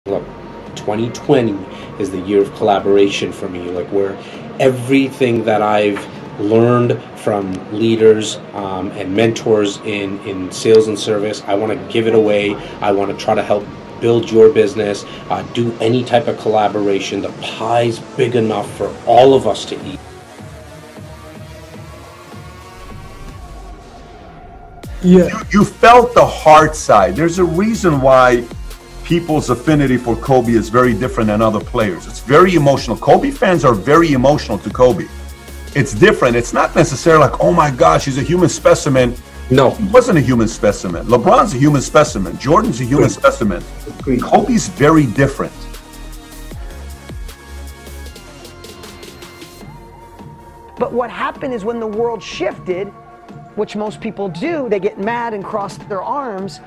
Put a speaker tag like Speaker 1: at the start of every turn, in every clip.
Speaker 1: Look, 2020 is the year of collaboration for me, like where everything that I've learned from leaders and mentors in sales and service, I want to give it away. I want to try to help build your business, do any type of collaboration. The pie's big enough for all of us to eat.
Speaker 2: Yeah. You felt the hard side. There's a reason why people's affinity for Kobe is very different than other players. It's very emotional. Kobe fans are very emotional to Kobe. It's different. It's not necessarily like, oh my gosh, he's a human specimen.
Speaker 1: No.
Speaker 2: He wasn't a human specimen. LeBron's a human specimen. Jordan's a human specimen. Kobe's very different.
Speaker 3: But what happened is when the world shifted, which most people do, they get mad and cross their arms,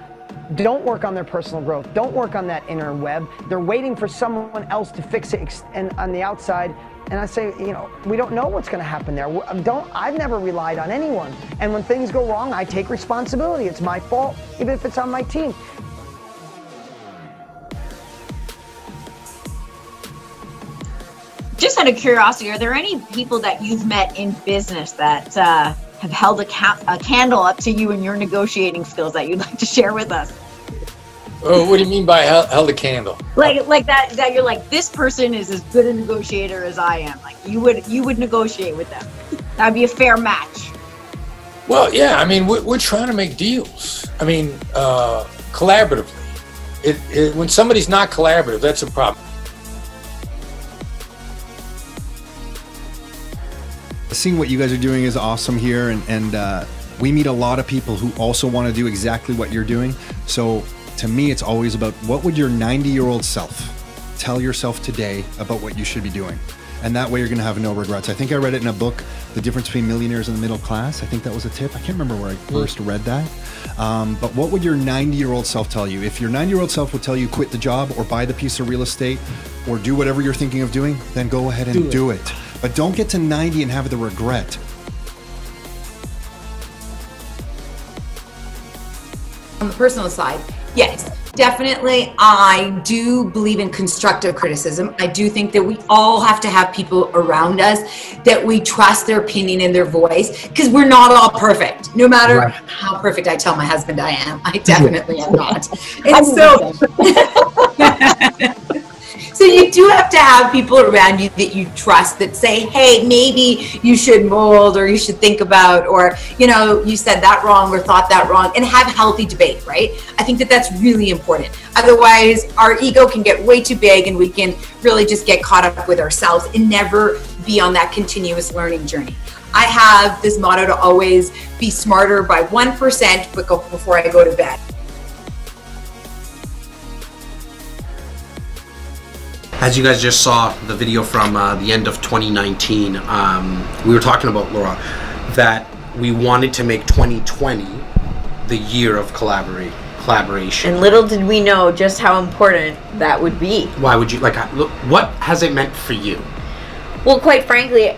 Speaker 3: don't work on their personal growth, don't work on that inner web. They're waiting for someone else to fix it and on the outside. And I say, you know, we don't know what's going to happen there. I've never relied on anyone. And when things go wrong, I take responsibility. It's my fault, even if it's on my team.
Speaker 4: Just out of curiosity, are there any people that you've met in business that have held a candle up to you in your negotiating skills that you'd like to share with us?
Speaker 5: Oh, what do you mean by held a candle?
Speaker 4: Like that you're like, this person is as good a negotiator as I am. Like you would negotiate with them. That'd be a fair match.
Speaker 5: Well, yeah, I mean, we're trying to make deals. I mean, collaboratively. When somebody's not collaborative, that's a problem.
Speaker 6: Seeing what you guys are doing is awesome here, and we meet a lot of people who also want to do exactly what you're doing. So to me, it's always about what would your 90-year-old self tell yourself today about what you should be doing. And that way you're going to have no regrets. I think I read it in a book, The Difference Between Millionaires and the Middle Class. I think that was a tip. I can't remember where I first read that. But what would your 90-year-old self tell you? If your 90-year-old self would tell you quit the job or buy the piece of real estate or do whatever you're thinking of doing, then go ahead and do it. But don't get to 90 and have the regret.
Speaker 7: On the personal side, yes, definitely. I do believe in constructive criticism. I do think that we all have to have people around us that we trust their opinion and their voice, because we're not all perfect. No matter how perfect I tell my husband I am, I definitely am not. And so, so you do have to have people around you that you trust that say, hey, maybe you should mold, or you should think about, or, you know, you said that wrong or thought that wrong, and have healthy debate, right? I think that that's really important. Otherwise, our ego can get way too big and we can really just get caught up with ourselves and never be on that continuous learning journey. I have this motto to always be smarter by 1% before I go to bed.
Speaker 1: As you guys just saw the video from the end of 2019, we were talking about, Laura, that we wanted to make 2020 the year of collaboration.
Speaker 8: And little did we know just how important that would be.
Speaker 1: Why would you, like, look, what has it meant for you?
Speaker 8: Well, quite frankly,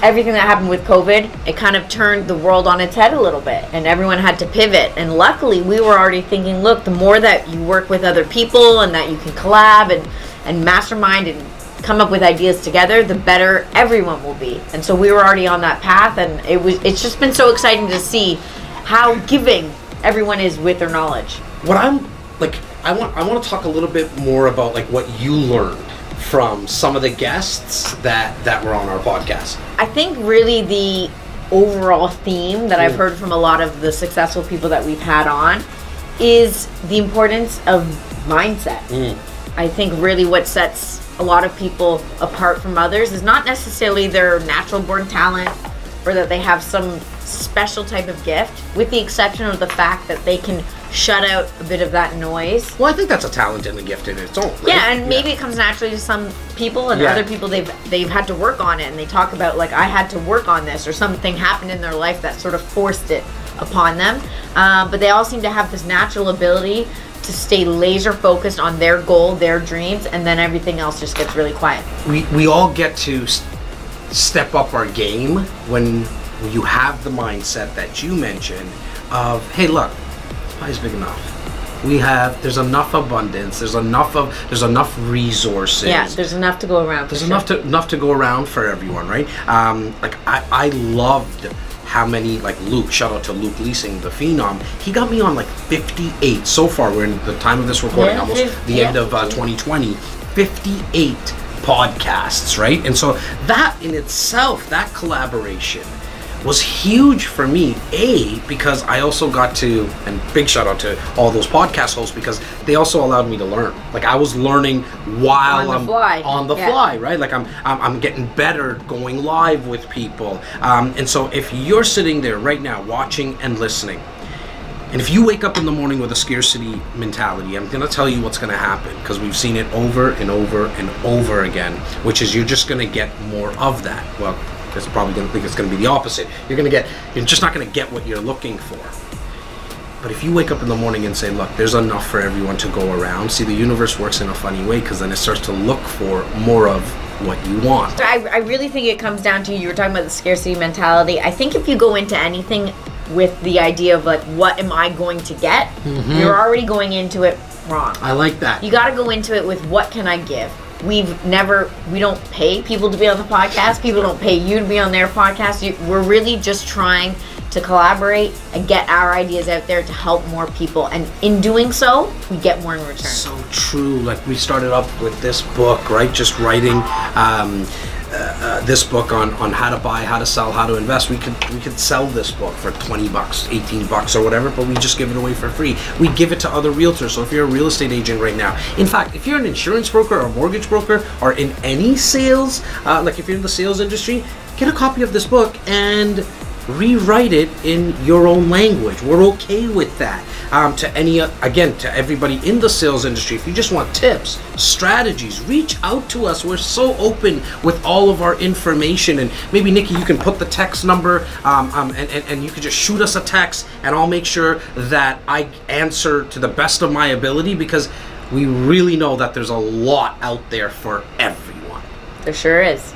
Speaker 8: everything that happened with COVID, it kind of turned the world on its head a little bit, and everyone had to pivot. And luckily, we were already thinking, look, the more that you work with other people and that you can collab and mastermind and come up with ideas together, the better everyone will be. And so we were already on that path, and it's just been so exciting to see how giving everyone is with their knowledge.
Speaker 1: What I'm like, I want to talk a little bit more about like what you learned from some of the guests that were on our podcast.
Speaker 8: I think really the overall theme that I've heard from a lot of the successful people that we've had on is the importance of mindset. I think really what sets a lot of people apart from others is not necessarily their natural born talent or that they have some special type of gift, with the exception of the fact that they can shut out a bit of that noise.
Speaker 1: Well, I think that's a talent and a gift in its own, right?
Speaker 8: Yeah, and maybe it comes naturally to some people, and other people they've had to work on it, and they talk about, like, I had to work on this, or something happened in their life that sort of forced it upon them. But they all seem to have this natural ability to stay laser focused on their goal, their dreams, and then everything else just gets really quiet.
Speaker 1: We all get to step up our game when you have the mindset that you mentioned of, hey, look, pie's big enough. there's enough abundance, there's enough resources.
Speaker 8: Yeah, there's enough to go around.
Speaker 1: There's enough to go around for everyone, right? Like I loved how many, like Luke, shout out to Luke Leasing, the Phenom, he got me on like 58 so far. We're in the time of this recording, almost the end of 2020, 58 podcasts, right? And so that in itself, that collaboration was huge for me, because I also got to, and big shout out to all those podcast hosts, because they also allowed me to learn. Like I was learning while I'm on the fly, right? Like I'm getting better going live with people. And so if you're sitting there right now watching and listening, and if you wake up in the morning with a scarcity mentality, I'm going to tell you what's going to happen, because we've seen it over and over and over again, which is you're just going to get more of that. Well, it's probably going to think it's going to be the opposite. You're just not going to get what you're looking for. But if you wake up in the morning and say, look, there's enough for everyone to go around, see, the universe works in a funny way, because then it starts to look for more of what you want.
Speaker 8: I really think it comes down to, you were talking about the scarcity mentality. I think if you go into anything with the idea of like, what am I going to get? You're already going into it wrong.
Speaker 1: I like that.
Speaker 8: You got to go into it with, what can I give? We don't pay people to be on the podcast. People don't pay you to be on their podcast. We're really just trying to collaborate and get our ideas out there to help more people. And in doing so, we get more in return.
Speaker 1: So true. Like we started up with this book, right? Just writing this book on how to buy, how to sell, how to invest. We could sell this book for $20, $18 or whatever, but we just give it away for free. We give it to other realtors. So if you're a real estate agent right now, in fact, if you're an insurance broker or a mortgage broker or in any sales, like if you're in the sales industry, get a copy of this book and rewrite it in your own language. We're okay with that. To everybody in the sales industry, if you just want tips, strategies, reach out to us. We're so open with all of our information. And maybe Nikki, you can put the text number, and you can just shoot us a text, and I'll make sure that I answer to the best of my ability, because we really know that there's a lot out there for everyone.
Speaker 8: There sure is.